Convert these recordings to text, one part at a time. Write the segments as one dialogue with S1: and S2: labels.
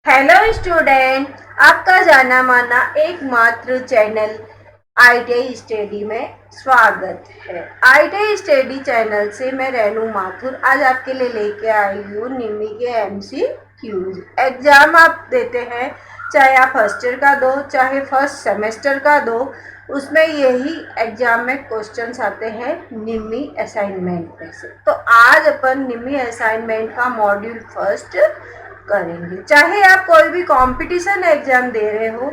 S1: Hello student, आपका जाना माना एकमात्र चैनल ITI स्टडी में स्वागत है। ITI स्टडी चैनल से मैं रेनू माथुर आज आपके लिए लेके आई हूँ निम्मी के MCQs। एग्जाम आप देते हैं, चाहे आप फर्स्ट ईयर का दो चाहे फर्स्ट सेमेस्टर का दो, उसमें यही एग्जाम में क्वेश्चंस आते हैं निम्मी असाइनमेंट में से। तो आज अपन निम्मी असाइनमेंट का मॉड्यूल फर्स्ट करेंगे। चाहे आप कोई भी कंपटीशन एग्जाम दे रहे हो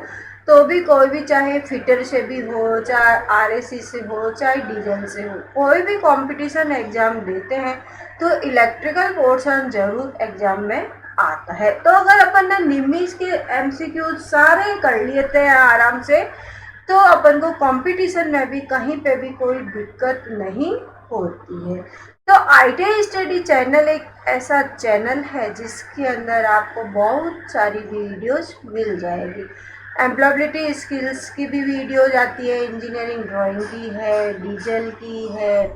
S1: तो भी, कोई भी, चाहे फिटर से भी हो, चाहे RSC से हो, चाहे डीजल से हो, कोई भी कंपटीशन एग्जाम देते हैं तो इलेक्ट्रिकल पोर्शन जरूर एग्जाम में आता है। तो अगर अपन ने निम्मी के MCQ सारे कर लेते हैं आराम से, तो अपन को कंपटीशन में भी कहीं पे भी कोई दिक्कत नहीं होती है। तो ITI स्टडी चैनल एक ऐसा चैनल है जिसके अंदर आपको बहुत सारी वीडियोस मिल जाएगी। एम्प्लॉयबिलिटी स्किल्स की भी वीडियोज आती है, इंजीनियरिंग ड्राइंग की है, डीजल की है,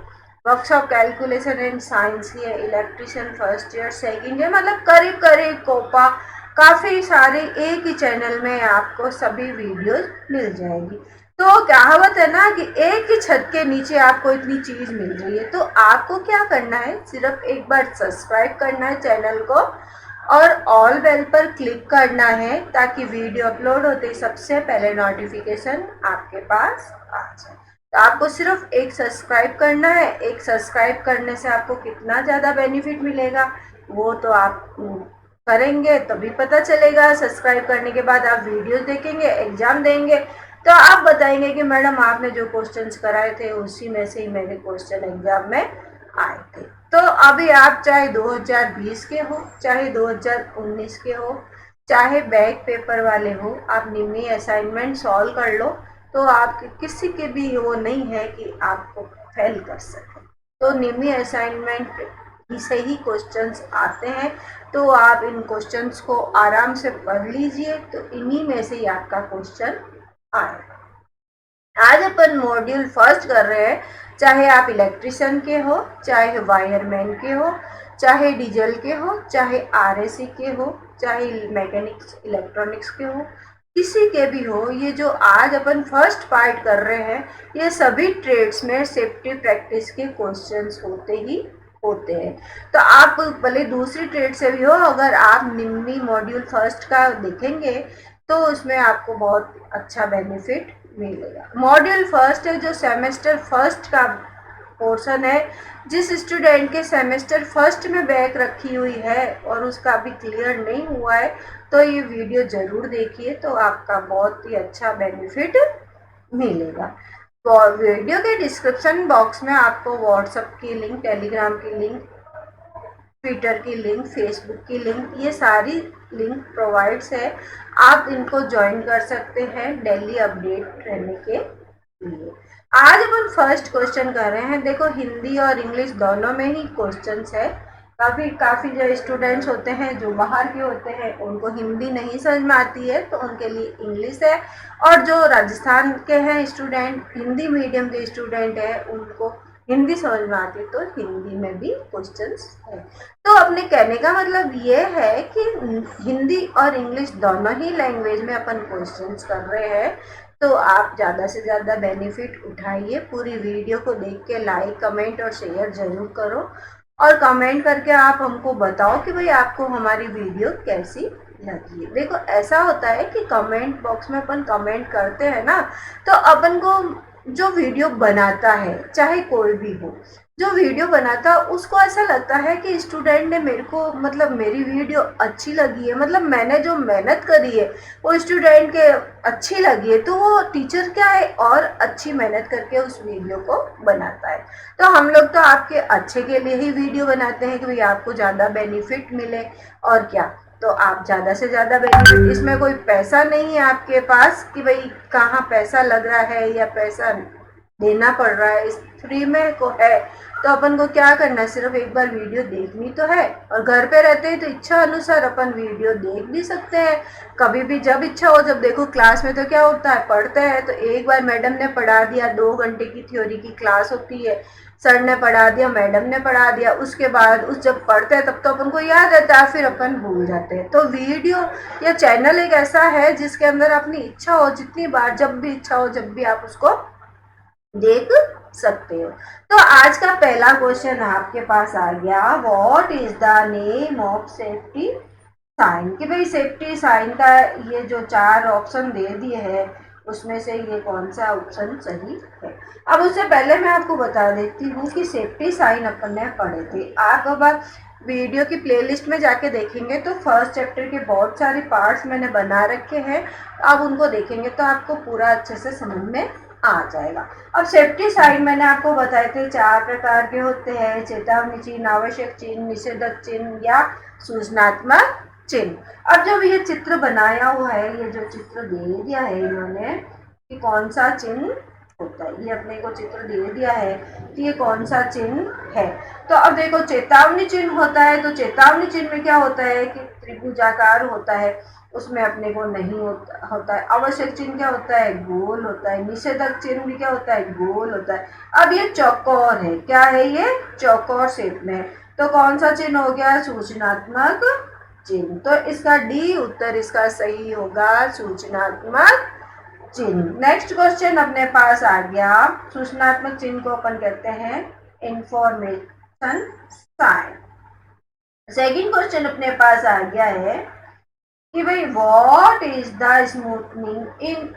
S1: वर्कशॉप कैलकुलेशन एंड साइंस की है, electrician first year second year, मतलब करीब करीब कोपा काफ़ी सारे एक ही चैनल में आपको सभी वीडियोज मिल जाएगी। तो कहावत है ना कि एक ही छत के नीचे आपको इतनी चीज मिल रही है, तो आपको क्या करना है, सिर्फ एक बार सब्सक्राइब करना है चैनल को और ऑल बेल पर क्लिक करना है ताकि वीडियो अपलोड होते ही सबसे पहले नोटिफिकेशन आपके पास आ जाए। तो आपको सिर्फ एक सब्सक्राइब करना है। एक सब्सक्राइब करने से आपको कितना ज़्यादा बेनिफिट मिलेगा वो तो आप करेंगे तभी पता चलेगा। सब्सक्राइब करने के बाद आप वीडियोस देखेंगे, एग्जाम देंगे, तो आप बताएंगे कि मैडम आपने जो क्वेश्चंस कराए थे उसी में से ही मेरे क्वेश्चन एग्जाम में आए थे। तो अभी आप चाहे 2020 के हो, चाहे 2019 के हो, चाहे बैक पेपर वाले हो, आप निम्मी असाइनमेंट सॉल्व कर लो तो आप किसी के भी वो नहीं है कि आपको फेल कर सके। तो निम्मी असाइनमेंट से ही क्वेश्चंस आते हैं, तो आप इन क्वेश्चंस को आराम से पढ़ लीजिए, तो इन्हीं में से ही आपका क्वेश्चन आएगा। आज अपन मॉड्यूल फर्स्ट कर रहे हैं, चाहे आप इलेक्ट्रिशियन के हो, चाहे वायरमैन के हो, चाहे डीजल के हो, चाहे RSC के हो, चाहे मैकेनिक्स इलेक्ट्रॉनिक्स के हो, किसी के भी हो, ये जो आज अपन फर्स्ट पार्ट कर रहे हैं ये सभी ट्रेड्स में सेफ्टी प्रैक्टिस के क्वेश्चंस होते ही होते हैं। तो आप भले दूसरी ट्रेड से भी हो, अगर आप निम्मी मॉड्यूल फर्स्ट का देखेंगे तो उसमें आपको बहुत अच्छा बेनिफिट मिलेगा। मॉड्यूल फर्स्ट है जो सेमेस्टर फर्स्ट का पोर्शन है। जिस स्टूडेंट के सेमेस्टर फर्स्ट में बैक रखी हुई है और उसका अभी क्लियर नहीं हुआ है तो ये वीडियो ज़रूर देखिए, तो आपका बहुत ही अच्छा बेनिफिट मिलेगा। तो वीडियो के डिस्क्रिप्शन बॉक्स में आपको व्हाट्सएप की लिंक, टेलीग्राम की लिंक, ट्विटर की लिंक, फेसबुक की लिंक, ये सारी लिंक प्रोवाइड्स है। आप इनको ज्वाइन कर सकते हैं डेली अपडेट रहने के लिए। आज अपन फर्स्ट क्वेश्चन कर रहे हैं। देखो, हिंदी और इंग्लिश दोनों में ही क्वेश्चंस है। काफ़ी जो स्टूडेंट्स होते हैं जो बाहर के होते हैं उनको हिंदी नहीं समझ में आती है तो उनके लिए इंग्लिश है, और जो राजस्थान के हैं स्टूडेंट, हिंदी मीडियम के स्टूडेंट है, उनको हिंदी समझ में आती है तो हिंदी में भी क्वेश्चंस है। तो अपने कहने का मतलब ये है कि हिंदी और इंग्लिश दोनों ही लैंग्वेज में अपन क्वेश्चंस कर रहे हैं, तो आप ज़्यादा से ज़्यादा बेनिफिट उठाइए। पूरी वीडियो को देख के लाइक, कमेंट और शेयर ज़रूर करो, और कमेंट करके आप हमको बताओ कि भाई आपको हमारी वीडियो कैसी लगी। देखो, ऐसा होता है कि कमेंट बॉक्स में अपन कमेंट करते हैं ना, तो अपन को जो वीडियो बनाता है, चाहे कोई भी हो, जो वीडियो बनाता है उसको ऐसा लगता है कि स्टूडेंट ने मेरे को, मतलब मेरी वीडियो अच्छी लगी है, मतलब मैंने जो मेहनत करी है वो स्टूडेंट के अच्छी लगी है, तो वो टीचर क्या है और अच्छी मेहनत करके उस वीडियो को बनाता है। तो हम लोग तो आपके अच्छे के लिए ही वीडियो बनाते हैं कि भाई आपको ज़्यादा बेनिफिट मिले, और क्या। तो आप ज़्यादा से ज़्यादा बेनिफिट, इसमें कोई पैसा नहीं है आपके पास कि भाई कहाँ पैसा लग रहा है या पैसा देना पड़ रहा है, इस फ्री में को है। तो अपन को क्या करना है, सिर्फ एक बार वीडियो देखनी तो है, और घर पे रहते हैं तो इच्छा अनुसार अपन वीडियो देख भी सकते हैं कभी भी, जब इच्छा हो। जब देखो, क्लास में तो क्या होता है, पढ़ते हैं तो एक बार मैडम ने पढ़ा दिया, 2 घंटे की थ्योरी की क्लास होती है, सर ने पढ़ा दिया, मैडम ने पढ़ा दिया, उसके बाद उस जब पढ़ते हैं तब तो अपन को याद रहता है, फिर अपन भूल जाते हैं। तो वीडियो या चैनल एक ऐसा है जिसके अंदर अपनी इच्छा हो, जितनी बार जब भी इच्छा हो जब भी आप उसको देख सकते हो। तो आज का पहला क्वेश्चन आपके पास आ गया, what is the name of safety sign. कि भाई सेफ्टी साइन का ये जो 4 ऑप्शन दे दिए हैं उसमें से ये कौन सा ऑप्शन सही है। अब उससे पहले मैं आपको बता देती हूँ कि सेफ्टी साइन अपन ने पढ़े थे। आप अब वीडियो की प्लेलिस्ट में जाके देखेंगे तो फर्स्ट चैप्टर के बहुत सारे पार्ट्स मैंने बना रखे हैं, आप उनको देखेंगे तो आपको पूरा अच्छे से समझ में आ जाएगा। अब सेफ्टी साइन मैंने आपको बताए थे 4 प्रकार के होते हैं, चेतावनी चिन्ह, आवश्यक चिन्ह, निषेधक चिन्ह या सूचनात्मक चिन्ह। अब जब ये चित्र बनाया हुआ है, ये जो चित्र दे दिया है इन्होंने कि कौन सा चिन्ह होता है, ये अपने को चित्र दे दिया है कि ये कौन सा चिन्ह है। तो अब देखो चेतावनी चिन्ह होता है, तो चेतावनी चिन्ह में क्या होता है कि त्रिभुजाकार होता है, उसमें अपने को नहीं होता है। आवश्यक चिन्ह क्या होता है, गोल होता है। निषेधक चिन्ह भी क्या होता है, गोल होता है। अब ये चौकोर है, क्या है ये, चौकोर शेप में है। तो कौन सा चिन्ह हो गया, सूचनात्मक चिन्ह। तो इसका डी उत्तर इसका सही होगा, सूचनात्मक चिन्ह। नेक्स्ट क्वेश्चन अपने पास आ गया, सूचनात्मक चिन्ह को अपन कहते हैं इंफॉर्मेशन साइन। सेकंड क्वेश्चन अपने पास आ गया है कि भाई what is the smoothening in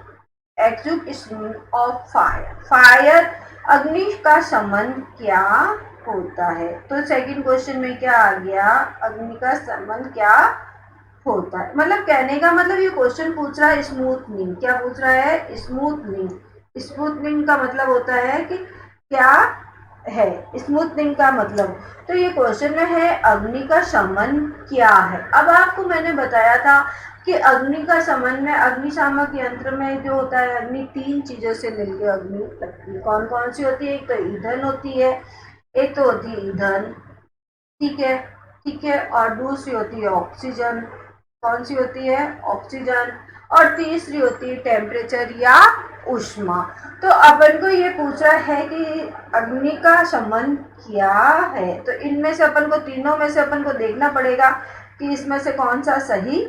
S1: extinguishing of fire. Fire अग्नि का शमन क्या होता है। तो सेकंड क्वेश्चन में क्या आ गया, अग्नि का शमन क्या होता है। मतलब कहने का मतलब ये क्वेश्चन पूछ रहा है स्मूथनिंग, क्या पूछ रहा है, स्मूथनिंग। स्मूथनिंग का मतलब होता है कि क्या है, स्मूथनिंग का मतलब। तो ये क्वेश्चन में है अग्नि का शमन क्या है। अब आपको मैंने बताया था कि अग्नि का शमन में अग्निशामक यंत्र में जो होता है, अग्नि 3 चीजों से मिलकर अग्नि लगती है। कौन कौन सी होती है, एक तो ईंधन होती है, एक तो होती है ईंधन, ठीक है, और दूसरी होती है ऑक्सीजन। कौन सी होती है, ऑक्सीजन। और तीसरी होती है टेम्परेचर या ऊष्मा। तो अपन को ये पूछा है कि अग्नि का शमन क्या है, तो इनमें से अपन को, तीनों में से अपन को देखना पड़ेगा कि इसमें से कौन सा सही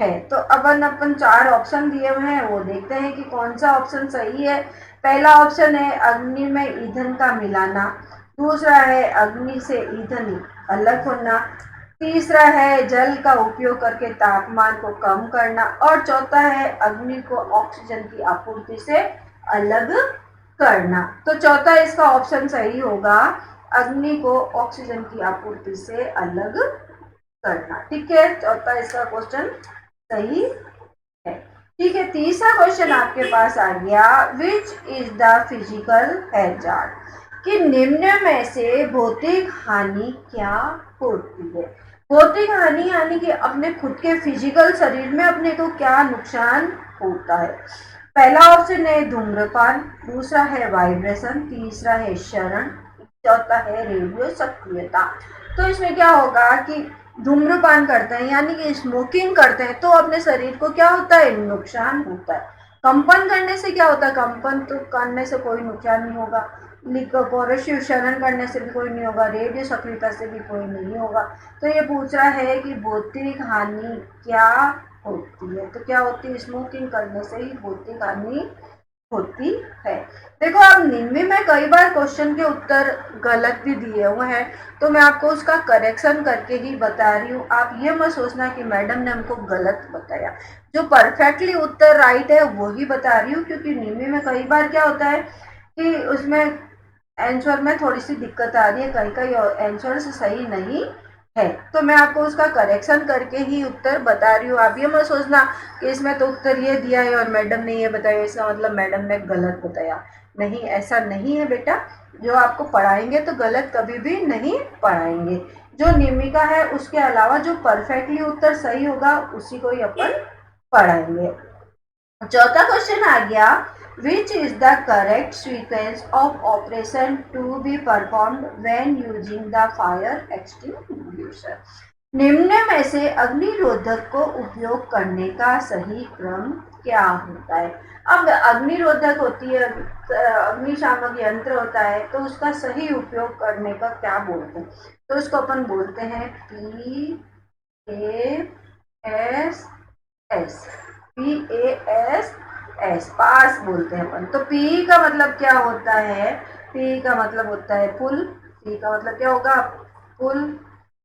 S1: है। तो अपन 4 ऑप्शन दिए हुए हैं, वो देखते हैं कि कौन सा ऑप्शन सही है। पहला ऑप्शन है अग्नि में ईंधन का मिलाना, दूसरा है अग्नि से ईंधन अलग होना, तीसरा है जल का उपयोग करके तापमान को कम करना, और चौथा है अग्नि को ऑक्सीजन की आपूर्ति से अलग करना। तो चौथा इसका ऑप्शन सही होगा, अग्नि को ऑक्सीजन की आपूर्ति से अलग करना। ठीक है, चौथा इसका क्वेश्चन सही है। ठीक है, तीसरा क्वेश्चन आपके पास आ गया, विच इज द फिजिकल हैजार्ड। कि निम्न में से भौतिक हानि क्या होती है। भौतिक हानि यानी कि अपने खुद के फिजिकल शरीर में अपने को क्या नुकसान होता है। पहला ऑप्शन है धूम्रपान, दूसरा है वाइब्रेशन, तीसरा है क्षरण, चौथा है रेडियो सक्रियता। तो इसमें क्या होगा कि धूम्रपान करते हैं यानी कि स्मोकिंग करते हैं तो अपने शरीर को क्या होता है, नुकसान होता है। कंपन करने से क्या होता है, कंपन तो करने से कोई नुकसान नहीं होगा, लिकोपोरेशिव क्षरण करने से भी कोई नहीं होगा, रेडियो सक्रियता से भी कोई नहीं होगा। तो ये पूछ रहा है कि भौतिक हानि क्या होती है। तो क्या होती है, स्मोकिंग करने से ही भौतिक हानि होती है। देखो अब निम्न में कई बार क्वेश्चन के उत्तर गलत भी दिए हुए हैं, तो मैं आपको उसका करेक्शन करके ही बता रही हूँ। आप ये मत सोचना कि मैडम ने हमको गलत बताया, जो परफेक्टली उत्तर राइट है वो ही बता रही हूँ। क्योंकि निम्न में कई बार क्या होता है कि उसमें आंसर में थोड़ी सी दिक्कत आ रही है, कई कई आंसर सही नहीं है, तो मैं आपको उसका करेक्शन करके ही उत्तर बता रही हूँ। आप ये मत सोचना कि इसमें तो उत्तर ये दिया है और मैडम ने ये बताया, इसका मतलब मैडम ने गलत बताया। नहीं, ऐसा नहीं है बेटा, जो आपको पढ़ाएंगे तो गलत कभी भी नहीं पढ़ाएंगे। जो नियमिका है उसके अलावा जो परफेक्टली उत्तर सही होगा उसी को ही अपन पढ़ाएंगे। चौथा क्वेश्चन आ गया, which is the correct sequence of operation to be performed when using the fire extinguisher। निम्न में से अग्निरोधक को उपयोग करने का सही क्रम क्या होता है। अब अग्निरोधक होती है, अग्निशामक यंत्र होता है, तो उसका सही उपयोग करने का क्या बोलते हैं, तो उसको अपन बोलते हैं PASS, PASS, पास बोलते हैं अपन। तो P का मतलब क्या होता है, P का मतलब होता है पुल, P का मतलब क्या होगा, पुल,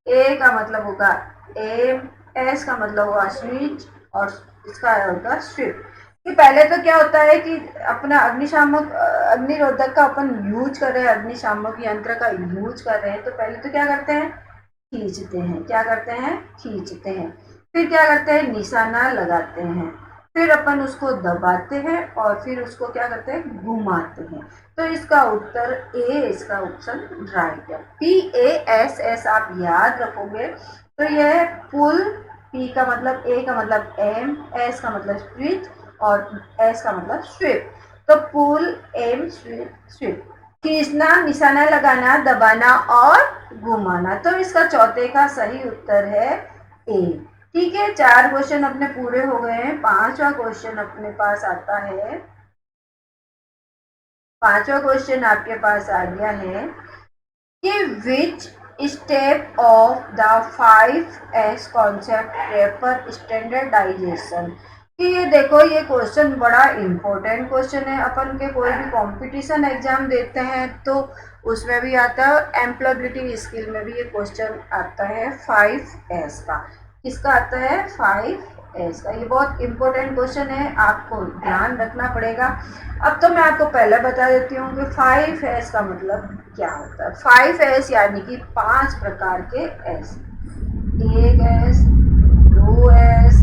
S1: A का मतलब होगा एम, S का मतलब होगा स्विच, और इसका होगा स्विप। कि पहले तो क्या होता है कि अपना अग्निशामक अग्निरोधक का अपन यूज कर रहे हैं, अग्निशामक यंत्र का यूज कर रहे हैं, तो पहले तो क्या करते हैं, खींचते हैं, क्या करते हैं, खींचते हैं। फिर क्या करते हैं, निशाना लगाते हैं, फिर अपन उसको दबाते हैं, और फिर उसको क्या करते हैं, घुमाते हैं। तो इसका उत्तर ए, इसका ऑप्शन राइट है। PASS आप याद रखोगे तो यह पुल, P का मतलब, A का मतलब एम, S का मतलब स्विच, और S का मतलब स्विप। तो पुल, एम, स्विप, स्विप। खींचना, निशाना लगाना, दबाना और घुमाना। तो इसका चौथे का सही उत्तर है ए। ठीक है, 4 क्वेश्चन अपने पूरे हो गए हैं। पांचवा क्वेश्चन अपने पास आता है, पांचवा क्वेश्चन आपके पास आ गया है कि which step of the 5S concept refer standardization. कि ये देखो, ये क्वेश्चन बड़ा इम्पोर्टेंट क्वेश्चन है। अपन के कोई भी कंपटीशन एग्जाम देते हैं तो उसमें भी आता है, और एम्प्लॉयबिलिटी स्किल में भी ये क्वेश्चन आता है 5S का। किसका आता है, 5S का। ये बहुत इंपॉर्टेंट क्वेश्चन है, आपको ध्यान रखना पड़ेगा। अब तो मैं आपको पहले बता देती हूँ कि 5S का मतलब क्या होता है। 5S यानी कि 5 प्रकार के S, 1S, 2S,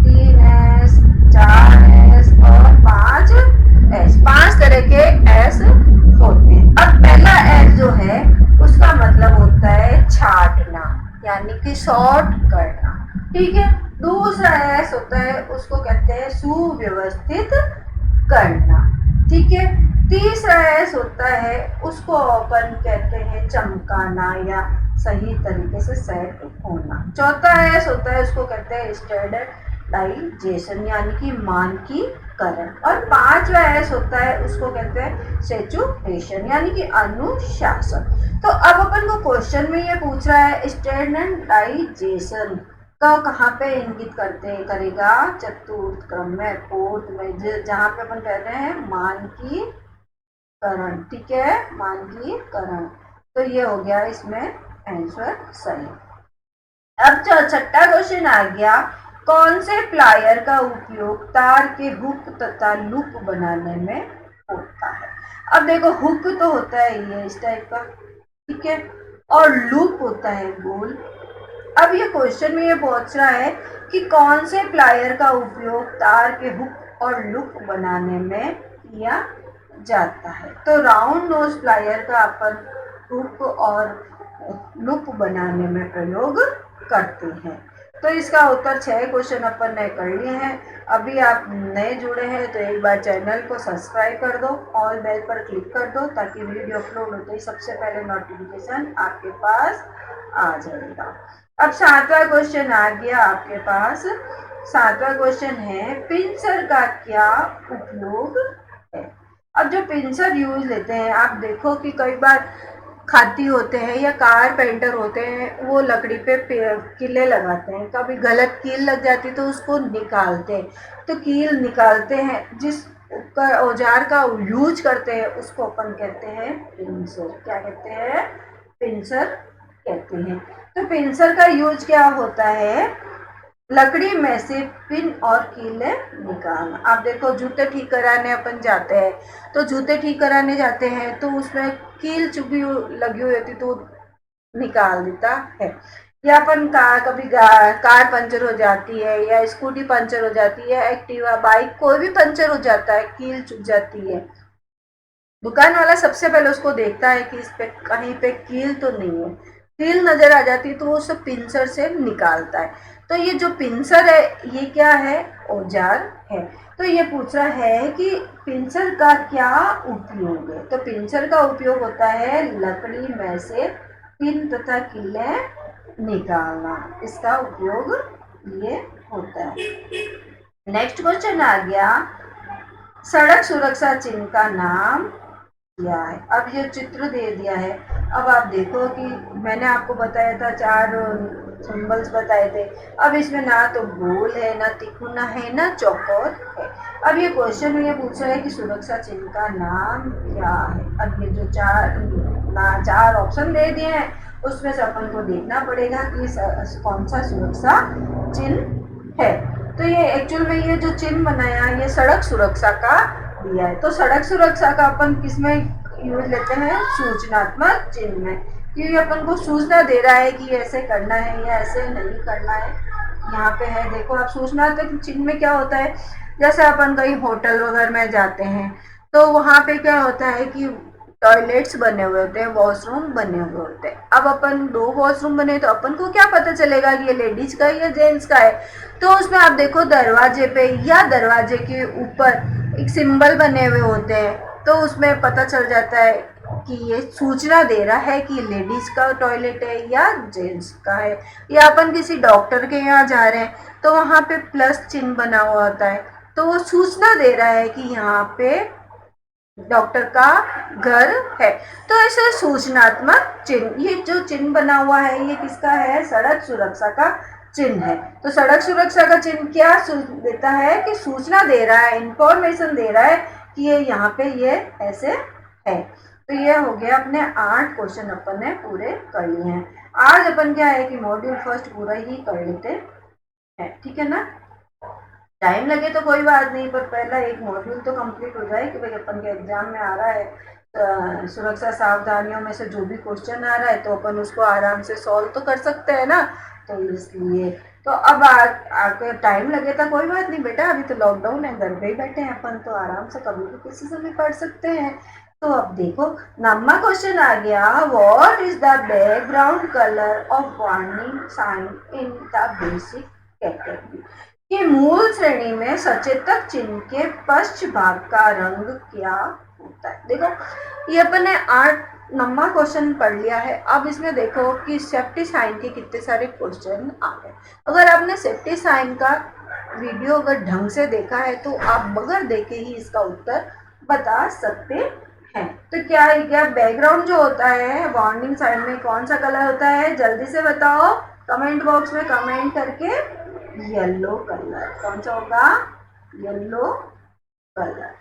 S1: 3S, 4S और 5S, 5 तरह के S होते हैं। अब पहला S जो है उसका मतलब होता है छाटना, यानी कि शॉर्ट करना। ठीक है, दूसरा S होता है, उसको कहते हैं सुव्यवस्थित करना। ठीक है, तीसरा S होता है, उसको अपन कहते हैं चमकाना या सही तरीके से सेट होना। चौथा S होता है, उसको कहते हैं स्टैंडर्डाइजेशन, यानी कि मानकीकरण। और पांचवा S होता है, उसको कहते हैं सेचुरेशन, यानी कि अनुशासन। तो अब अपन को क्वेश्चन में ये पूछ रहा है स्टैंडर्डाइजेशन का कहाँ पे इंगित करते करेगा, चतुर्थ क्रम में, फोर्थ में, जहाँ पे अपन कह रहे हैं मानकीकरण। ठीक है, मानकीकरण। तो ये हो गया इसमें आंसर सही। अब जो छठा क्वेश्चन आ गया, कौन से प्लायर का उपयोग तार के हुक तथा लूप बनाने में होता है। अब देखो, हुक तो होता है ये इस टाइप का, ठीक है, और लूप होता है गोल। अब ये क्वेश्चन में ये पूछ रहा है कि कौन से प्लायर का उपयोग तार के हुक और लूप बनाने में किया जाता है। तो राउंड नोज प्लायर का अपन हुक और लूप बनाने में प्रयोग करते हैं। तो इसका उत्तर 6 क्वेश्चन अपन ने कर लिए हैं। अभी आप नए जुड़े हैं तो एक बार चैनल को सब्सक्राइब कर दो, ऑल बेल पर क्लिक कर दो, ताकि वीडियो अपलोड होते ही सबसे पहले नोटिफिकेशन आपके पास आ जाएगा। अब 7वां क्वेश्चन आ गया आपके पास। 7वां क्वेश्चन है, पिंसर का क्या उपयोग है। अब जो पिंसर यूज लेते हैं, आप देखो कि कई बार खाती होते हैं या कारपेंटर होते हैं, वो लकड़ी पे कीले लगाते हैं। कभी गलत कील लग जाती तो उसको निकालते हैं। तो कील निकालते हैं, जिस औजार का यूज करते हैं उसको अपन कहते हैं पिंसर। क्या कहते हैं, पिंसर कहते हैं। तो पिंसर का यूज क्या होता है, लकड़ी में से पिन और कीले निकालना। आप देखो, जूते ठीक कराने अपन जाते हैं, तो जूते ठीक कराने जाते हैं तो उसमें कील चुभी लगी हुई होती तो निकाल देता है। या अपन कभी कार पंचर हो जाती है, या स्कूटी पंचर हो जाती है, एक्टिवा, बाइक, कोई भी पंचर हो जाता है, कील चुभ जाती है, दुकान वाला सबसे पहले उसको देखता है कि इस पे कहीं पे कील तो नहीं है। कील नजर आ जाती है तो वो उसे पिंसर से निकालता है। तो ये जो पिंसर है, ये क्या है, औजार है। तो ये पूछ रहा है कि पिंसर का क्या उपयोग है। तो पिंसर का उपयोग होता है लकड़ी में से पिन तथा कीलें निकालना, इसका उपयोग ये होता है। नेक्स्ट क्वेश्चन आ गया, सड़क सुरक्षा चिन्ह का नाम क्या है। अब ये चित्र दे दिया है। अब आप देखो कि मैंने आपको बताया था 4 सिंबल्स बताए थे। अब इसमें ना तो गोल है, ना तिकोना है, ना चौकोर है। अब ये क्वेश्चन में ये पूछा है कि सुरक्षा चिन्ह का नाम क्या है। अब ये जो 4 ऑप्शन दे दिए हैं उसमें से अपन को देखना पड़ेगा कि कौन सा सुरक्षा चिन्ह है। तो ये एक्चुअल में ये जो चिन्ह बनाया ये सड़क सुरक्षा का दिया है। तो सड़क सुरक्षा का अपन किसमें यूज लेते हैं, सूचनात्मक चिन्ह में, क्योंकि अपन को सूचना दे रहा है कि ऐसे करना है या ऐसे नहीं करना है। यहाँ पे है, देखो आप, सूचनात्मक चिन्ह में क्या होता है, जैसे अपन कहीं होटल वगैरह में जाते हैं तो वहाँ पे क्या होता है कि टॉयलेट्स बने हुए होते हैं, वॉशरूम बने हुए होते हैं। अब अपन 2 वॉशरूम बने तो अपन को क्या पता चलेगा कि ये लेडीज का है या जेंट्स का है। तो उसमें आप देखो दरवाजे पे या दरवाजे के ऊपर एक सिंबल बने हुए होते हैं, तो उसमें पता चल जाता है कि ये सूचना दे रहा है कि लेडीज का टॉयलेट है या जेंट्स का है। या अपन किसी डॉक्टर के यहाँ जा रहे हैं तो वहाँ पे प्लस चिन्ह बना हुआ होता है, तो वो सूचना दे रहा है कि यहाँ पे डॉक्टर का घर है। तो ऐसे सूचनात्मक चिन्ह, ये जो चिन्ह बना हुआ है ये किसका है, सड़क सुरक्षा का चिन्ह है। तो सड़क सुरक्षा का चिन्ह क्या देता है कि सूचना दे रहा है, इंफॉर्मेशन दे रहा है कि ये यहाँ पे ये ऐसे है। तो ये हो गया, अपने 8 क्वेश्चन अपन ने पूरे कर लिए हैं। आज अपन क्या है कि मॉड्यूल फर्स्ट पूरा ही कर लेते हैं, ठीक है ना। टाइम लगे तो कोई बात नहीं, पर पहला एक मॉड्यूल तो कंप्लीट हो जाए कि भाई अपन के एग्जाम में आ रहा है सुरक्षा सावधानियों में से जो भी क्वेश्चन आ रहा है तो अपन उसको आराम से सॉल्व तो कर सकते हैं ना। तो इसलिए तो अब आके टाइम लगे तो कोई बात नहीं बेटा, अभी तो लॉकडाउन है, घर पे ही बैठे हैं अपन, तो आराम से कभी भी किसी से भी पढ़ सकते हैं। तो अब देखो, नम्मा क्वेश्चन आ गया, what is the background colour of warning sign in the basic category. कि मूल श्रेणी में सचेतक चिन्ह के पश्च भाग का रंग क्या होता है। देखो ये अपन ने 8 नंबर क्वेश्चन पढ़ लिया है। अब इसमें देखो कि सेफ्टी साइन के कितने सारे क्वेश्चन आ गए। अगर आपने सेफ्टी साइन का वीडियो अगर ढंग से देखा है तो आप बगैर देखे ही इसका उत्तर बता सकते हैं। तो क्या है, क्या बैकग्राउंड जो होता है वार्निंग साइन में कौन सा कलर होता है, जल्दी से बताओ कमेंट बॉक्स में कमेंट करके। येलो कलर, कौन सा होगा, येलो कलर।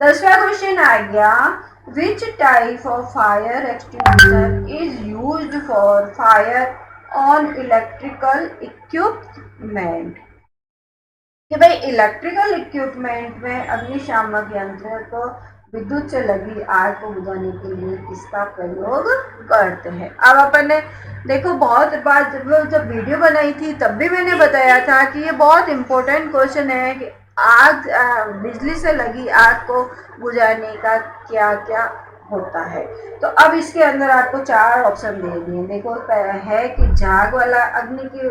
S1: 10वां क्वेश्चन आ गया, which type of fire extinguisher is used for fire on electrical equipment. कि भाई इलेक्ट्रिकल इक्विपमेंट में अग्निशामक यंत्र को विद्युत से लगी आग को बुझाने के लिए किसका प्रयोग करते हैं। अब अपन ने देखो बहुत बार जब वीडियो बनाई थी तब भी मैंने बताया था कि ये बहुत इंपॉर्टेंट क्वेश्चन है कि आग बिजली से लगी आग को बुझाने का क्या क्या होता है। तो अब इसके अंदर आपको 4 ऑप्शन दे दिए। देखो है कि झाग वाला अग्नि की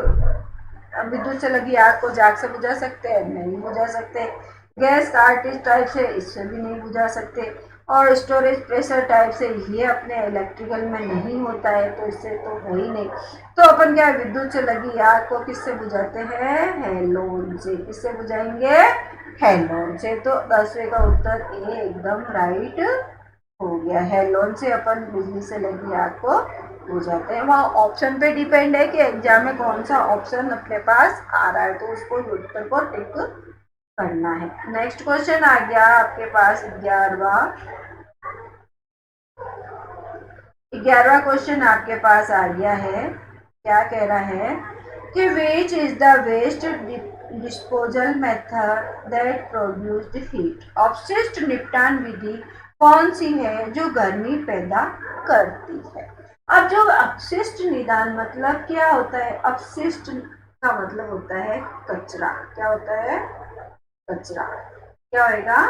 S1: विद्युत से लगी आग को झाग से बुझा सकते हैं, नहीं बुझा सकते। गैस कार्टिज टाइप से इससे भी नहीं बुझा सकते। और स्टोरेज प्रेशर टाइप से ये अपने इलेक्ट्रिकल में नहीं होता है, तो इससे तो है ही नहीं। तो अपन क्या विद्युत से लगी आग को किससे बुझाते हैं, हेलोजन से। किससे बुझाएंगे, हेलोजन से। तो 10वें का उत्तर ए एकदम राइट हो गया। हेलोजन से अपन बिजली से लगी आग को हो जाते हैं। वहाँ ऑप्शन पे डिपेंड है कि एग्जाम में कौन सा ऑप्शन अपने पास आ रहा है, तो उसको उत्तर को टिक करना है। नेक्स्ट क्वेश्चन आ गया आपके पास 11वां क्वेश्चन आपके पास आ गया है। क्या कह रहा है कि which is the waste disposal method that produce the heat. अपशिष्ट निपटान विधि कौन सी है जो गर्मी पैदा करती है। अब जो अपशिष्ट निदान मतलब क्या होता है, अपशिष्ट का मतलब होता है कचरा। क्या होता है, कचरा। क्या होगा,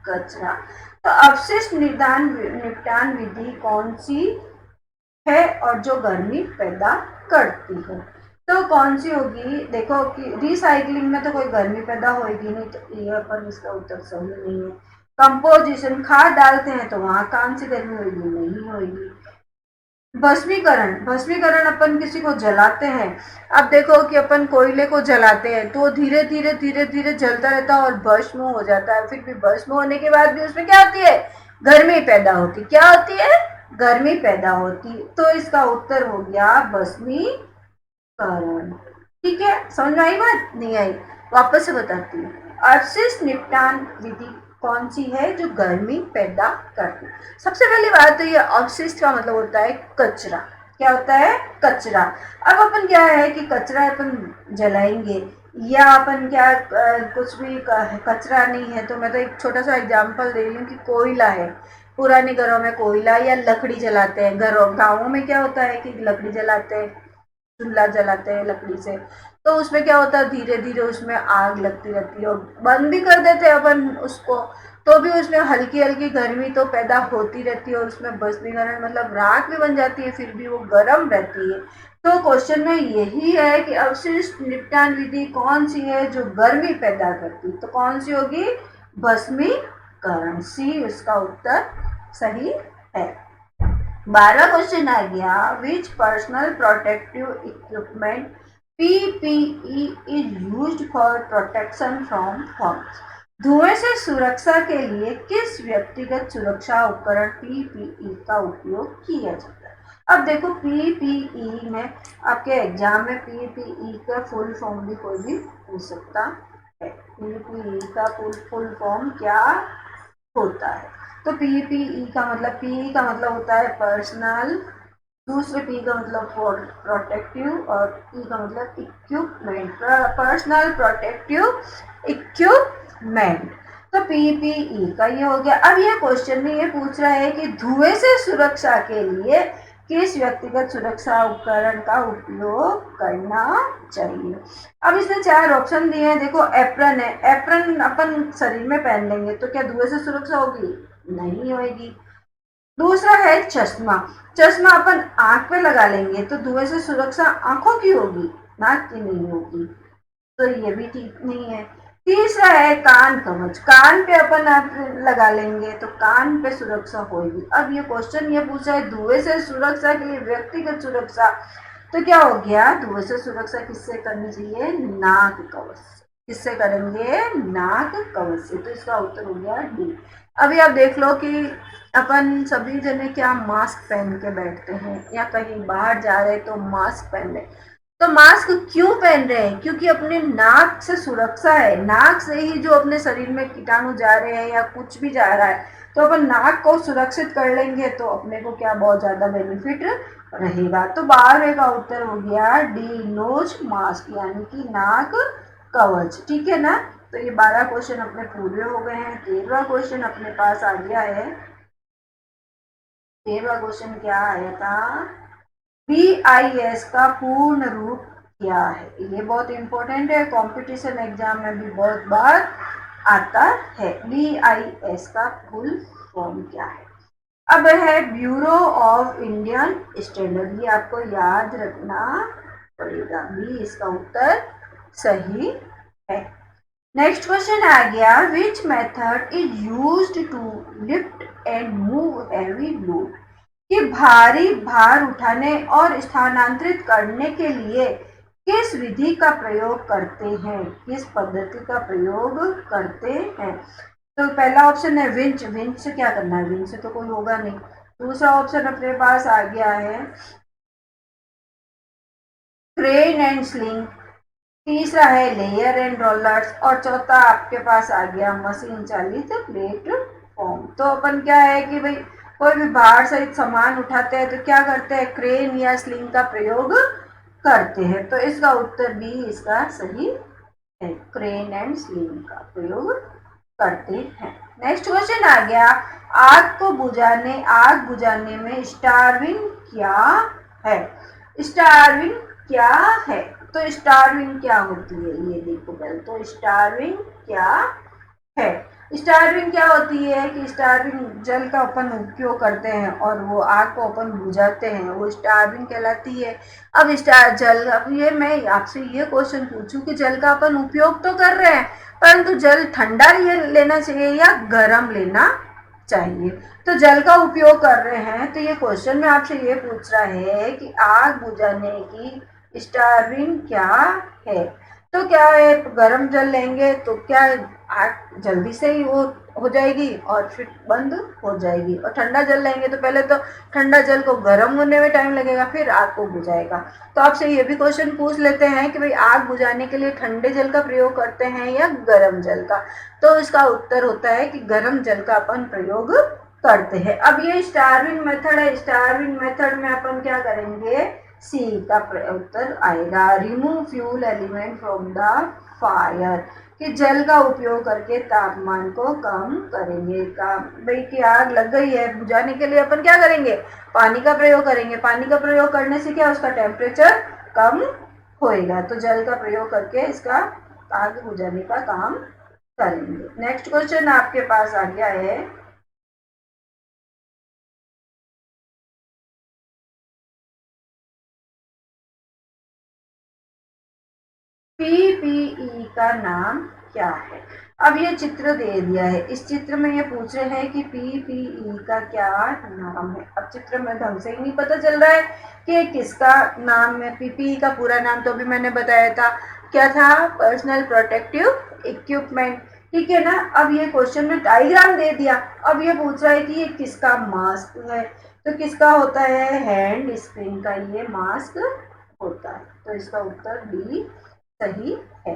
S1: कचरा। तो अपशिष्ट निपटान विधि कौन सी है और जो गर्मी पैदा करती है। तो कौन सी होगी, देखो कि रिसाइकलिंग में तो कोई गर्मी पैदा होगी नहीं, तो ये पर इसका उत्तर सही नहीं है। कंपोजिशन, खाद डालते हैं तो वहां कौन सी गर्मी होगी, नहीं होगी। भस्मीकरण, भस्मीकरण अपन किसी को जलाते हैं। अब देखो कि अपन कोयले को जलाते हैं तो धीरे धीरे धीरे धीरे जलता रहता है और भस्म हो जाता है। फिर भी भस्म होने के बाद भी उसमें क्या होती है, गर्मी पैदा होती। क्या होती है, गर्मी पैदा होती। तो इसका उत्तर हो गया भस्मीकरण। ठीक है, समझ में आई बात, नहीं आई वापस से बताती हूँ। अपशिष्ट निपटान विधि कौन सी है जो गर्मी पैदा करती है। सबसे पहली बात तो ये अपशिष्ट का मतलब होता है कचरा। क्या होता है, कचरा। अब अपन क्या है कि कचरा अपन जलाएंगे या अपन क्या कुछ भी कचरा नहीं है तो मैं तो एक छोटा सा एग्जांपल दे रही हूँ कि कोयला है, पुराने घरों में कोयला या लकड़ी जलाते हैं। घरों गाँवों में क्या होता है कि लकड़ी जलाते हैं, चूल्हा जलाते हैं लकड़ी से। तो उसमें क्या होता है, धीरे धीरे उसमें आग लगती रहती है और बंद भी कर देते हैं अपन उसको, तो भी उसमें हल्की हल्की गर्मी तो पैदा होती रहती है और उसमें भस्मीकरण मतलब राख भी बन जाती है, फिर भी वो गर्म रहती है। तो क्वेश्चन में यही है कि अवशिष्ट निपटान विधि कौन सी है जो गर्मी पैदा करती, तो कौन सी होगी, भस्मीकरण। सी उसका उत्तर सही है। 12 क्वेश्चन आ गया, which personal protective equipment PPE is used for protection from fumes. धुएं से सुरक्षा के लिए किस व्यक्तिगत सुरक्षा उपकरण PPE का उपयोग किया जाता है। अब देखो PPE में आपके एग्जाम में PPE का फुल फॉर्म भी कोई भी पूछ सकता है। PPE का फुल फॉर्म क्या होता है। तो पीपीई का मतलब, पी का मतलब होता है पर्सनल, दूसरे पी का मतलब प्रोटेक्टिव और ई का मतलब इक्विपमेंट, पर्सनल प्रोटेक्टिव इक्विपमेंट। तो पीपीई का ये हो गया। अब ये क्वेश्चन में ये पूछ रहा है कि धुएं से सुरक्षा के लिए किस व्यक्तिगत सुरक्षा उपकरण का उपयोग करना चाहिए। अब इसमें 4 ऑप्शन दिए हैं। देखो एप्रन है, एप्रन अपन शरीर में पहन लेंगे तो क्या धुएं से सुरक्षा होगी, नहीं होगी। दूसरा है चश्मा, चश्मा अपन आंख पे लगा लेंगे तो धुएं से सुरक्षा आंखों की होगी, नाक की नहीं होगी, तो ये भी ठीक नहीं है। तीसरा है कान कवच, कान पे अपन लगा लेंगे तो कान पे सुरक्षा होगी। अब ये क्वेश्चन ये पूछा है धुएं से सुरक्षा के लिए व्यक्तिगत सुरक्षा, तो क्या हो गया, धुएं से सुरक्षा किससे करनी चाहिए, नाक कवच। किससे करेंगे, नाक कवच से। तो इसका उत्तर हो गया डी। अभी आप देख लो कि अपन सभी जने क्या मास्क पहन के बैठते हैं या कहीं बाहर जा रहे तो मास्क पहन रहे। तो मास्क क्यों पहन रहे हैं, क्योंकि अपने नाक से सुरक्षा है। नाक से ही जो अपने शरीर में कीटाणु जा रहे हैं या कुछ भी जा रहा है, तो अपन नाक को सुरक्षित कर लेंगे तो अपने को क्या बहुत ज्यादा बेनिफिट रहेगा। तो 12वें का उत्तर हो गया डी, नोज मास्क, यानी कि नाक कवच। ठीक है ना। तो ये 12 क्वेश्चन अपने पूरे हो गए हैं। 13वां क्वेश्चन अपने पास आ गया है। 13वां क्वेश्चन क्या आया था, BIS का पूर्ण रूप क्या है। ये बहुत इंपॉर्टेंट है, कंपटीशन एग्जाम में भी बहुत बार आता है। BIS का फुल फॉर्म क्या है। अब है ब्यूरो ऑफ इंडियन स्टैंडर्ड, ये आपको याद रखना पड़ेगा। बी इसका उत्तर सही है। नेक्स्ट क्वेश्चन आ गया, which method is used to lift and move heavy load. कि भारी भार उठाने और स्थानांतरित करने के लिए किस विधि का प्रयोग करते हैं, किस पद्धति का प्रयोग करते हैं। तो पहला ऑप्शन है विंच, विंच से क्या करना है, विंच से तो कोई होगा नहीं। दूसरा ऑप्शन अपने पास आ गया है क्रेन एंड स्लिंग। तीसरा है लेयर एंड रोलर्स और चौथा आपके पास आ गया मशीन चालित प्लेटफॉर्म। तो अपन क्या है कि भाई कोई भी भार सहित सामान उठाते हैं तो क्या करते हैं, क्रेन या स्लिंग का प्रयोग करते हैं। तो इसका उत्तर बी इसका सही है, क्रेन एंड स्लिंग का प्रयोग करते हैं। नेक्स्ट क्वेश्चन आ गया, आग बुझाने में स्टारविंग क्या है। स्टारविंग क्या है, तो स्टारविंग क्या होती है ये देखो पहले। तो स्टारविंग क्या है, स्टारविंग क्या होती है कि स्टारविंग जल का अपन उपयोग करते हैं और वो आग को अपन बुझाते हैं, वो स्टारविंग कहलाती है। अब अब ये मैं आपसे ये क्वेश्चन पूछूं कि जल का अपन उपयोग तो कर रहे हैं, परंतु जल ठंडा लेना चाहिए या गर्म लेना चाहिए। तो जल का उपयोग कर रहे हैं, तो ये क्वेश्चन में आपसे ये पूछ रहा है कि आग बुझाने की स्टार्विंग क्या है। तो क्या है, गर्म जल लेंगे तो क्या आग जल्दी से ही वो हो जाएगी और फिर बंद हो जाएगी, और ठंडा जल लेंगे तो पहले तो ठंडा जल को गर्म होने में टाइम लगेगा, फिर आग को बुझाएगा। तो आपसे ये भी क्वेश्चन पूछ लेते हैं कि भाई आग बुझाने के लिए ठंडे जल का प्रयोग करते हैं या गर्म जल का। तो इसका उत्तर होता है कि गर्म जल का अपन प्रयोग करते हैं। अब ये स्टार्विंग मेथड है, स्टार्विंग मेथड में अपन क्या करेंगे, सी का उत्तर आएगा, remove fuel element from the fire, कि जल का उपयोग करके तापमान को कम करेंगे। भाई की आग लग गई है, बुझाने के लिए अपन क्या करेंगे, पानी का प्रयोग करेंगे। पानी का प्रयोग करने से क्या, उसका टेम्परेचर कम होएगा। तो जल का प्रयोग करके इसका आग बुझाने का काम करेंगे। नेक्स्ट क्वेश्चन आपके पास आ गया है, पीपीई का नाम क्या है। अब ये चित्र दे दिया है, इस चित्र में ये पूछ रहे हैं कि पीपीई का क्या नाम है। अब चित्र में ढंग से ही नहीं पता चल रहा है कि किसका नाम है। पीपीई का पूरा नाम तो अभी मैंने बताया था, क्या था, पर्सनल प्रोटेक्टिव इक्विपमेंट, ठीक है ना। अब ये क्वेश्चन में डायग्राम दे दिया, अब ये पूछ रहा है कि ये किसका मास्क है। तो किसका होता है, हैंड स्प्रिंग का ये मास्क होता है। तो इसका उत्तर डी सही है।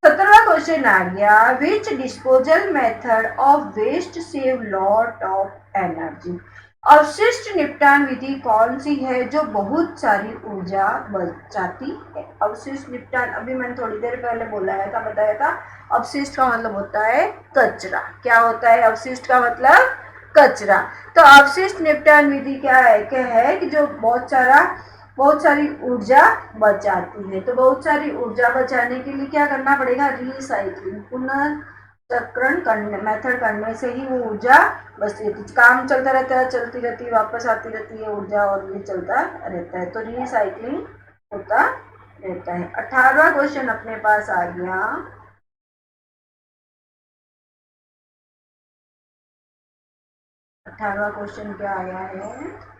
S1: 17वां क्वेश्चन आ गया, which disposal method of waste save lot of energy. अवशिष्ट निपटान विधि कौन सी है जो बहुत सारी ऊर्जा बचाती है। अवशिष्ट निपटान, अभी मैंने थोड़ी देर पहले बताया था, अवशिष्ट का मतलब होता है कचरा। क्या होता है अवशिष्ट का मतलब, कचरा। तो अवशिष्ट निपटान विधि क्या है कि जो बहुत सारी ऊर्जा बचाती है। तो बहुत सारी ऊर्जा बचाने के लिए क्या करना पड़ेगा, रिसाइक्लिंग, पुनर्चक्रण करने मेथड करने से ही वो ऊर्जा बचती रहती है। काम चलता रहता है, चलती रहती है, वापस आती रहती है ऊर्जा, और ये चलता रहता है। तो रिसाइक्लिंग होता रहता है। 18वां क्वेश्चन अपने पास आ गया, 18वां क्वेश्चन क्या आया है,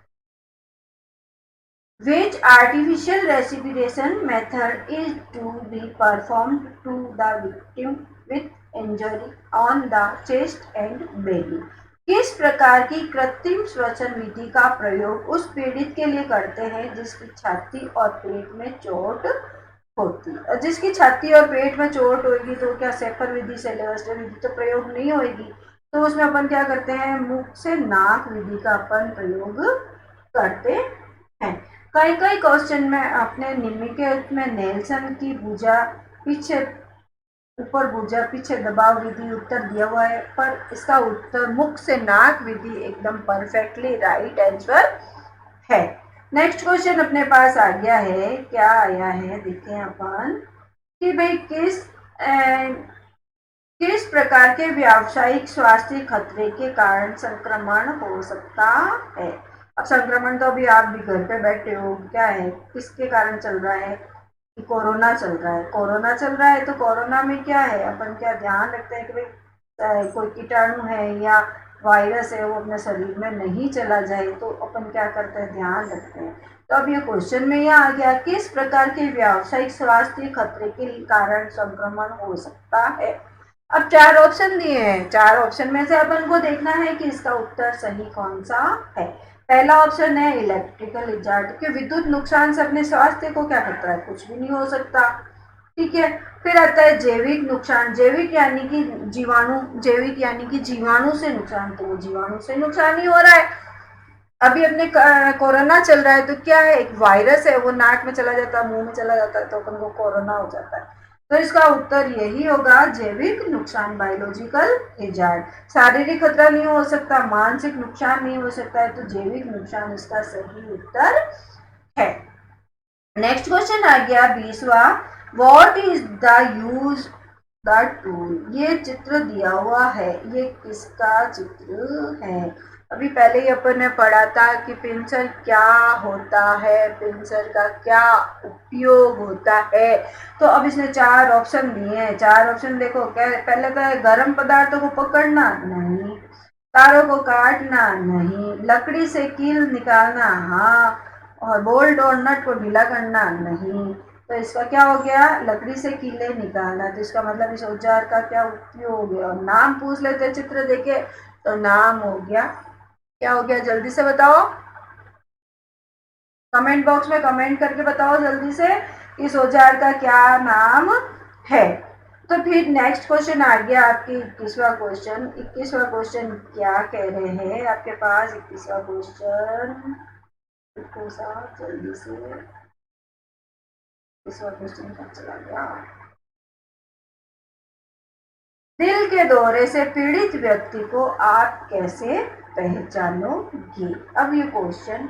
S1: which artificial respiration method is to be performed to the victim with injury on the chest and belly। किस प्रकार की कृत्रिम श्वसन विधि का प्रयोग उस पीड़ित के लिए करते हैं जिसकी छाती और पेट में चोट होती है। जिसकी छाती और पेट में चोट होगी तो क्या सेफर विधि से लेवस्टर विधि तो प्रयोग नहीं होगी। तो उसमें अपन क्या करते हैं, मुख से नाक विधि का अपन प्रयोग करते हैं। कई कई क्वेश्चन में अपने निम्नलिखित में नेल्सन की भुजा पीछे ऊपर भुजा पीछे दबाव विधि उत्तर दिया हुआ है, पर इसका उत्तर मुख से नाक विधि एकदम परफेक्टली राइट आंसर है। नेक्स्ट क्वेश्चन अपने पास आ गया है, क्या आया है देखें अपन, कि भाई किस प्रकार के व्यावसायिक स्वास्थ्य खतरे के कारण संक्रमण हो सकता है। अब संक्रमण तो अभी आप भी घर पे बैठे हो, क्या है, किसके कारण चल रहा है, कि कोरोना चल रहा है। कोरोना चल रहा है तो कोरोना में क्या है, अपन क्या ध्यान रखते हैं कि भाई कोई कीटाणु है या वायरस है वो अपने शरीर में नहीं चला जाए, तो अपन क्या करते हैं, ध्यान रखते हैं। तो अब ये क्वेश्चन में यह आ गया, किस प्रकार के व्यावसायिक स्वास्थ्य खतरे के कारण संक्रमण हो सकता है। अब 4 ऑप्शन दिए हैं, 4 ऑप्शन में से अपन को देखना है कि इसका उत्तर सही कौन सा है। पहला ऑप्शन है इलेक्ट्रिकल इजार्ट, कि विद्युत नुकसान से अपने स्वास्थ्य को क्या खतरा है, कुछ भी नहीं हो सकता, ठीक है। फिर आता है जैविक नुकसान, जैविक यानी कि जीवाणु से नुकसान, तो वो जीवाणु से नुकसान ही हो रहा है। अभी अपने कोरोना चल रहा है तो क्या है, एक वायरस है, वो नाक में चला जाता है, मुंह में चला जाता है, तो अपन को कोरोना हो जाता है। तो इसका उत्तर यही होगा, जैविक नुकसान, बायोलॉजिकल हैजार्ड। शारीरिक खतरा नहीं हो सकता, मानसिक नुकसान नहीं हो सकता है, तो जैविक नुकसान इसका सही उत्तर है। नेक्स्ट क्वेश्चन आ गया 20वां, what is the use the tool. ये चित्र दिया हुआ है, ये किसका चित्र है। अभी पहले ही अपन ने पढ़ा था कि पिंसर क्या होता है, पिंसर का क्या उपयोग होता है। तो अब इसने 4 ऑप्शन दिए हैं, 4 ऑप्शन देखो, क्या पहले तो गर्म पदार्थों को पकड़ना नहीं, तारों को काटना नहीं, लकड़ी से कील निकालना हाँ, और बोल्ट और नट को ढीला करना नहीं। तो इसका क्या हो गया, लकड़ी से कीले निकालना। तो इसका मतलब इस औजार का क्या उपयोग है। और नाम पूछ लेते चित्र देखे तो नाम हो गया, क्या हो गया जल्दी से बताओ, कमेंट बॉक्स में कमेंट करके बताओ जल्दी से, इस औजार का क्या नाम है। तो फिर नेक्स्ट क्वेश्चन आ गया आपकी 21वां क्वेश्चन। 21वां क्वेश्चन क्या कह रहे हैं आपके पास, 21वां क्वेश्चन देखो साहब जल्दी से, 21वां क्वेश्चन कहाँ चला गया। दिल के दौरे से पीड़ित व्यक्ति को आप कैसे पहचानोगे। अब ये क्वेश्चन,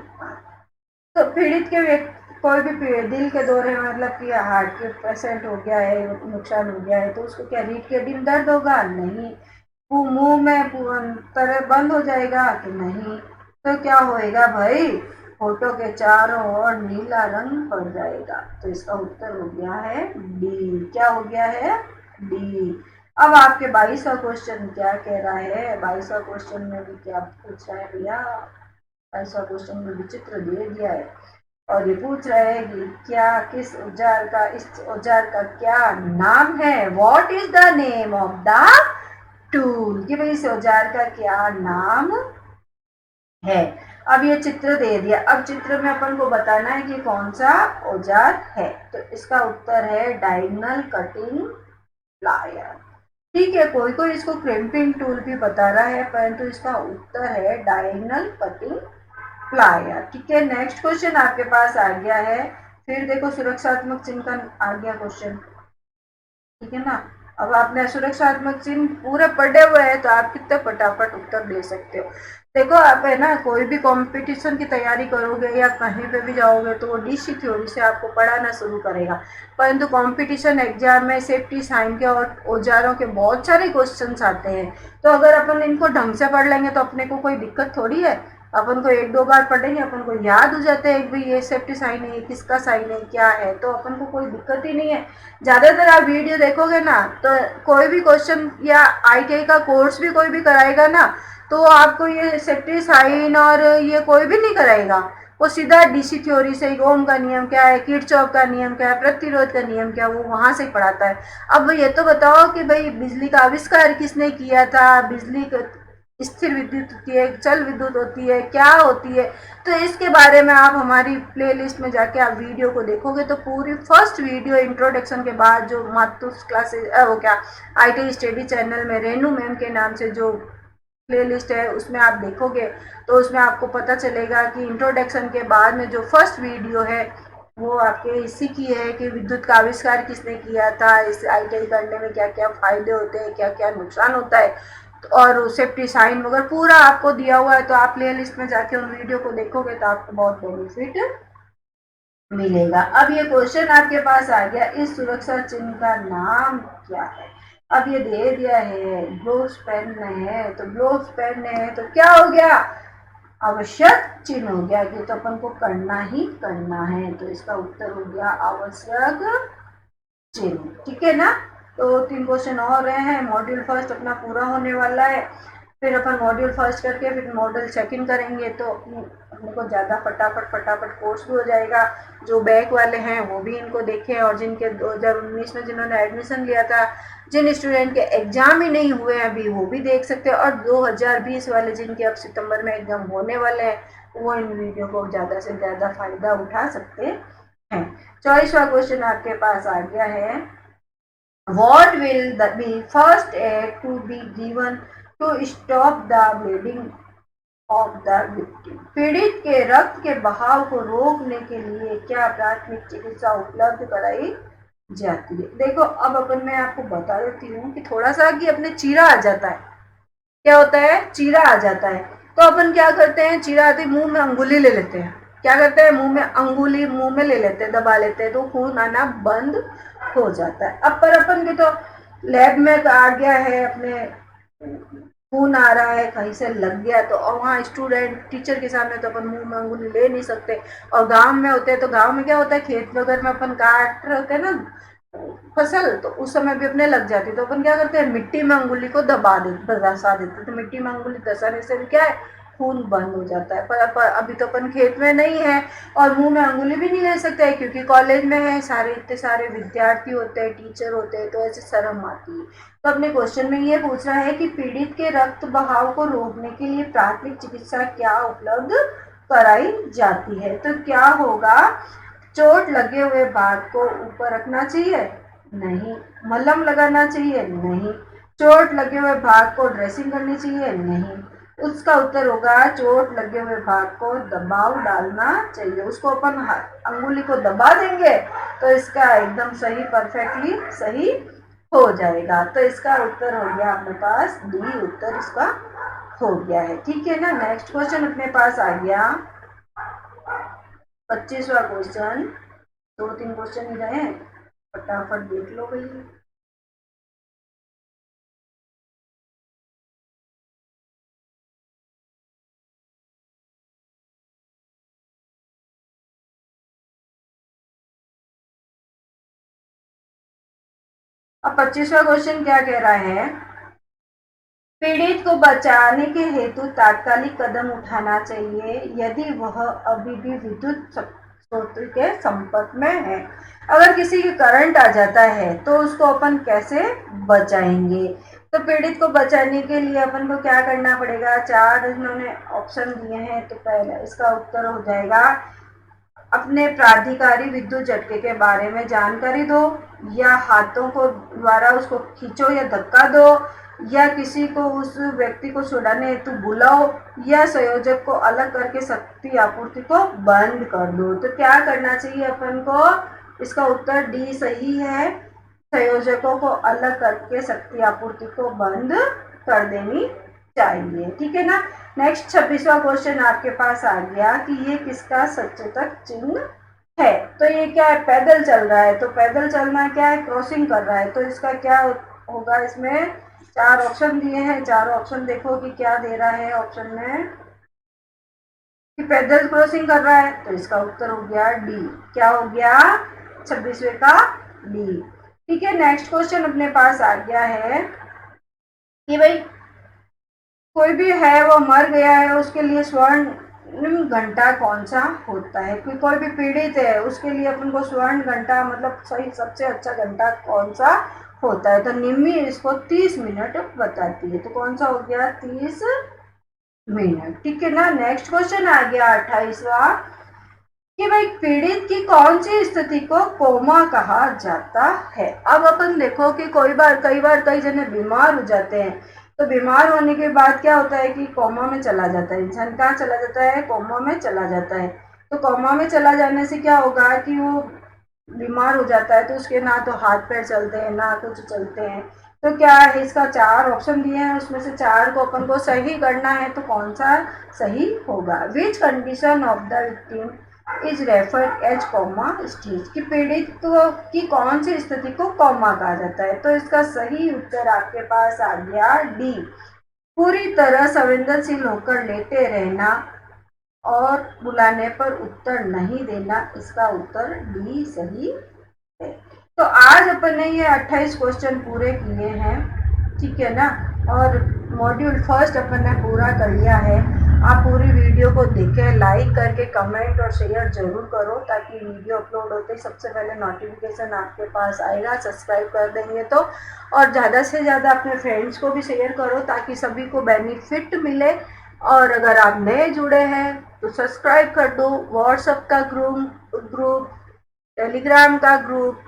S1: तो पीड़ित के व्यक्ति, कोई भी दिल के दौरे में मतलब कि हार्ट के पेशेंट हो गया है, नुकसान हो गया है, तो उसको क्या रीढ़ की हड्डी में दर्द होगा, नहीं। वो मुंह में तरह बंद हो जाएगा कि नहीं। तो क्या होएगा भाई, फोटो के चारों ओर नीला रंग पड़ जाएगा। तो इसका उत्तर हो गया है डी। क्या हो गया है, डी। अब आपके 22वां क्वेश्चन क्या कह रहा है, 22वां क्वेश्चन में भी क्या पूछ रहा है भैया, 22वां क्वेश्चन में विचित्र दे दिया है और ये पूछ रहा है कि क्या किस औजार का, इस औजार का क्या नाम है, what is the name of the tool, कि भाई इस औजार का क्या नाम है। अब ये चित्र दे दिया, अब चित्र में अपन को बताना है कि कौन सा औजार है। तो इसका उत्तर है डायगोनल कटिंग प्लायर। ठीक है, कोई कोई इसको क्रिम्पिंग टूल भी बता रहा है, परंतु इसका उत्तर है डायगोनल कटिंग प्लायर। ठीक है, नेक्स्ट क्वेश्चन आपके पास आ गया है, फिर देखो सुरक्षात्मक चिन्ह का आ गया क्वेश्चन, ठीक है ना। अब आपने सुरक्षात्मक चिन्ह पूरे पढ़े हुए हैं तो आप कितने फटाफट उत्तर दे सकते हो। देखो आप है ना, कोई भी कंपटीशन की तैयारी करोगे या कहीं पे भी जाओगे तो वो डीसी थ्योरी से आपको पढ़ाना शुरू करेगा, परंतु कंपटीशन एग्जाम में सेफ्टी साइन के और औजारों के बहुत सारे क्वेश्चंस आते हैं। तो अगर अपन इनको ढंग से पढ़ लेंगे तो अपने को कोई दिक्कत थोड़ी है, अपन को एक दो बार पढ़ेंगे अपन को याद हो जाता है भाई ये सेफ्टी साइन है, किसका साइन है, क्या है, तो अपन को कोई दिक्कत ही नहीं है। ज्यादातर आप वीडियो देखोगे ना तो कोई भी क्वेश्चन या आईटीआई का कोर्स भी कोई भी कराएगा ना, तो आपको ये सेफ्टी साइन और ये कोई भी नहीं कराएगा, वो सीधा डीसी थ्योरी से ओम का नियम क्या है, किरचॉफ का नियम क्या है, प्रतिरोध का नियम क्या है, वो वहां से ही पढ़ाता है। अब ये तो बताओ कि भाई बिजली का आविष्कार किसने किया था, बिजली स्थिर विद्युत होती है, चल विद्युत होती है, क्या होती है, तो इसके बारे में आप हमारी प्लेलिस्ट में जाके आप वीडियो को देखोगे तो पूरी फर्स्ट वीडियो इंट्रोडक्शन के बाद जो मातुस क्लासेस वो क्या आईटी स्टडी चैनल में रेनू मैम के नाम से जो प्लेलिस्ट है उसमें आप देखोगे तो उसमें आपको पता चलेगा कि इंट्रोडक्शन के बाद में जो फर्स्ट वीडियो है वो आपके इसी की है कि विद्युत का आविष्कार किसने किया था, इस आईटीआई करने में क्या क्या फायदे होते हैं, क्या क्या नुकसान होता है, और सेफ्टी साइन वगैरह पूरा आपको दिया हुआ है। तो आप प्ले लिस्ट में जाके उन वीडियो को देखोगे तो आपको बहुत बेनिफिट मिलेगा। अब ये क्वेश्चन आपके पास आ गया, इस सुरक्षा चिन्ह का नाम क्या है। अब ये दे दिया है ग्लोव्स पहनना है, तो ग्लोव्स पहनने हैं तो क्या हो गया, आवश्यक चिन्ह हो गया कि तो अपन को करना ही करना है। तो इसका उत्तर हो गया आवश्यक चिन्ह। ठीक है ना, तो 3 क्वेश्चन और रहे हैं, मॉड्यूल फर्स्ट अपना पूरा होने वाला है, फिर अपन मॉड्यूल फर्स्ट करके फिर मॉड्यूल सेकंड करेंगे तो अपने को ज़्यादा फटाफट कोर्स भी हो जाएगा। जो बैक वाले हैं वो भी इनको देखें, और जिनके 2019 में जिन्होंने एडमिशन लिया था, जिन स्टूडेंट के एग्जाम ही नहीं हुए अभी वो भी देख सकते हैं, और 2020 वाले जिनके अब सितंबर में एग्जाम होने वाले हैं वो इन वीडियो को ज़्यादा से ज़्यादा फायदा उठा सकते हैं। 24वां क्वेश्चन आपके पास आ गया है, what will be first aid to be given to stop the bleeding of the victim। पीड़ित के रक्त के बहाव को रोकने के लिए क्या प्राथमिक चिकित्सा उपलब्ध कराई जाती है। देखो अब अपन मैं आपको बता देती हूँ कि थोड़ा सा कि अपने चीरा आ जाता है, क्या होता है, चीरा आ जाता है, तो अपन क्या करते हैं, चीरा आते मुंह में अंगुली ले लेते हैं, क्या करते हैं, मुंह में अंगुली मुंह में ले लेते हैं, दबा लेते हैं, तो खून आना बंद हो जाता है। अब पर अपन के तो लैब में आ गया है, अपने खून आ रहा है कहीं से लग गया तो वहाँ स्टूडेंट टीचर के सामने तो अपन मुंह में अंगुली ले नहीं सकते, और गांव में होते हैं तो गांव में क्या होता है, खेत वगैरह में अपन काट रहे होते हैं ना, फसल, तो उस समय भी अपने लग जाती, तो अपन क्या करते हैं, मिट्टी में अंगुली को धसा देते, तो मिट्टी में अंगुली धसाने से भी क्या है, खून बंद हो जाता है। पर अभी तो अपन खेत में नहीं है और मुंह में अंगुली भी नहीं ले सकते हैं, क्योंकि कॉलेज में है, सारे इतने सारे विद्यार्थी होते हैं, टीचर होते हैं, तो ऐसे शर्म आती है। तो अपने क्वेश्चन में ये पूछ रहा है कि पीड़ित के रक्त बहाव को रोकने के लिए प्राथमिक चिकित्सा क्या उपलब्ध कराई जाती है। तो क्या होगा, चोट लगे हुए भाग को ऊपर रखना चाहिए, नहीं। मलहम लगाना चाहिए, नहीं। चोट लगे हुए भाग को ड्रेसिंग करनी चाहिए, नहीं। उसका उत्तर होगा चोट लगे हुए भाग को दबाव डालना चाहिए। उसको अपन अंगुली को दबा देंगे तो इसका एकदम सही, परफेक्टली सही हो जाएगा। तो इसका उत्तर हो गया अपने पास डी, उत्तर इसका हो गया है। ठीक है ना। नेक्स्ट क्वेश्चन अपने पास आ गया 25वां क्वेश्चन। 2-3 क्वेश्चन ही रहे, फटाफट देख लो भाई। अब 25वां क्वेश्चन क्या कह रहा है, पीड़ित को बचाने के हेतु तात्कालिक कदम उठाना चाहिए यदि वह अभी भी विद्युत स्रोत के संपर्क में है। अगर किसी की करंट आ जाता है तो उसको अपन कैसे बचाएंगे। तो पीड़ित को बचाने के लिए अपन को क्या करना पड़ेगा, 4 इन्होंने ऑप्शन दिए हैं। तो पहले इसका उत्तर हो जाएगा, अपने प्राधिकारी विद्युत झटके के बारे में जानकारी दो, या हाथों को द्वारा उसको खींचो या धक्का दो, या किसी को उस व्यक्ति को छुड़ाने हेतु बुलाओ, या संयोजक को अलग करके शक्ति आपूर्ति को बंद कर दो। तो क्या करना चाहिए अपन को, इसका उत्तर डी सही है, संयोजकों को अलग करके शक्ति आपूर्ति को बंद कर देनी चाहिए। ठीक है ना। नेक्स्ट 26वां क्वेश्चन आपके पास आ गया कि ये किसका सचेतक चिन्ह है। तो ये क्या है, पैदल चल रहा है। तो पैदल चलना क्या है, क्रॉसिंग कर रहा है। तो इसका क्या होगा, इसमें 4 ऑप्शन दिए हैं, 4 ऑप्शन देखो कि क्या दे रहा है ऑप्शन में, कि पैदल क्रॉसिंग कर रहा है। तो इसका उत्तर हो गया डी। क्या हो गया, 26वें का डी। ठीक है। नेक्स्ट क्वेश्चन अपने पास आ गया है कि भाई कोई भी है वो मर गया है, उसके लिए स्वर्ण घंटा कौन सा होता है। कोई भी पीड़ित है उसके लिए अपन को स्वर्ण घंटा मतलब सही सबसे अच्छा घंटा कौन सा होता है। तो निम्मी इसको 30 मिनट बताती है। तो कौन सा हो गया, 30 मिनट। ठीक है ना। नेक्स्ट क्वेश्चन आ गया 28वां कि भाई पीड़ित की कौन सी स्थिति को कोमा कहा जाता है। अब अपन देखो कि कई बार कई जने बीमार हो जाते हैं, तो बीमार होने के बाद क्या होता है कि कोमा में चला जाता है इंसान। कहाँ चला जाता है, कोमा में चला जाता है। तो कोमा में चला जाने से क्या होगा कि वो बीमार हो जाता है, तो उसके ना तो हाथ पैर चलते हैं ना कुछ चलते हैं। तो क्या है, इसका 4 ऑप्शन दिए हैं, उसमें से 4 को अपन को सही करना है। तो कौन सा सही होगा, which condition of the victim is referred as coma stage, कि पीड़ित की कौन सी स्थिति को कोमा कहा जाता है। तो इसका सही उत्तर आपके पास आ गया डी, पूरी तरह संवेदनशील होकर लेटे रहना और बुलाने पर उत्तर नहीं देना। इसका उत्तर डी सही है। तो आज अपन ने ये 28 क्वेश्चन पूरे किए हैं। ठीक है ना। और मॉड्यूल फर्स्ट अपन ने पूरा कर लिया है। आप पूरी वीडियो को देखें, लाइक करके कमेंट और शेयर जरूर करो, ताकि वीडियो अपलोड होते ही सबसे पहले नोटिफिकेशन आपके पास आएगा। सब्सक्राइब कर देंगे तो, और ज़्यादा से ज़्यादा अपने फ्रेंड्स को भी शेयर करो ताकि सभी को बेनिफिट मिले। और अगर आप नए जुड़े हैं तो सब्सक्राइब कर दो। व्हाट्सएप का ग्रुप, टेलीग्राम का ग्रुप,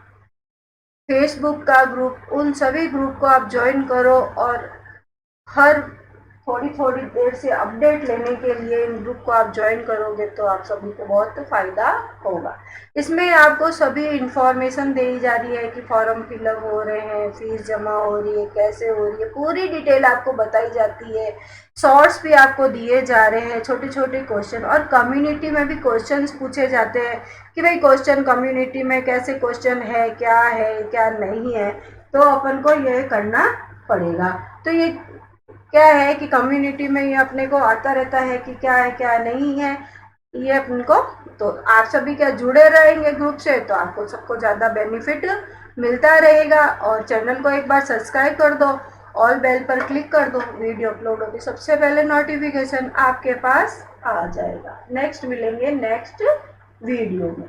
S1: फेसबुक का ग्रुप, उन सभी ग्रुप को आप ज्वाइन करो, और हर थोड़ी थोड़ी देर से अपडेट लेने के लिए इन ग्रुप को आप ज्वाइन करोगे तो आप सभी को बहुत फायदा होगा। इसमें आपको सभी इंफॉर्मेशन दी जा रही है कि फॉर्म फिलअप हो रहे हैं, फीस जमा हो रही है, कैसे हो रही है, पूरी डिटेल आपको बताई जाती है। शॉर्ट्स भी आपको दिए जा रहे हैं, छोटे छोटे क्वेश्चन, और कम्युनिटी में भी क्वेश्चंस पूछे जाते हैं कि भाई क्वेश्चन कम्युनिटी में कैसे क्वेश्चन है क्या नहीं है। तो अपन को ये करना पड़ेगा। तो ये क्या है कि कम्युनिटी में ये अपने को आता रहता है कि क्या है क्या नहीं है ये अपन को। तो आप सभी क्या जुड़े रहेंगे ग्रुप से, तो आपको सबको ज़्यादा बेनिफिट मिलता रहेगा। और चैनल को एक बार सब्सक्राइब कर दो, ऑल बेल पर क्लिक कर दो, वीडियो अपलोड होती सबसे पहले नोटिफिकेशन आपके पास आ जाएगा। नेक्स्ट मिलेंगे नेक्स्ट वीडियो में।